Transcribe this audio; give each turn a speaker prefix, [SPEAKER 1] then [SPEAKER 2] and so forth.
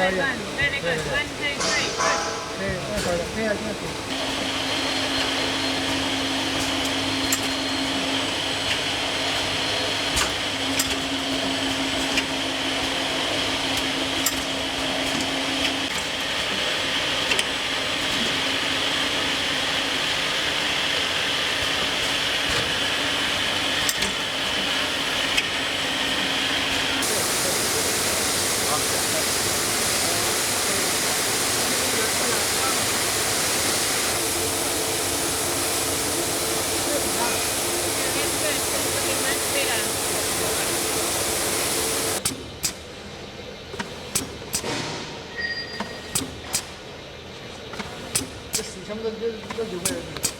[SPEAKER 1] Very
[SPEAKER 2] 点。
[SPEAKER 1] good, very good. 1, 2, 3, push.
[SPEAKER 2] 对，那好的，这样这样子。
[SPEAKER 1] It's good. It's looking much better.
[SPEAKER 2] 这水全部都流回来了。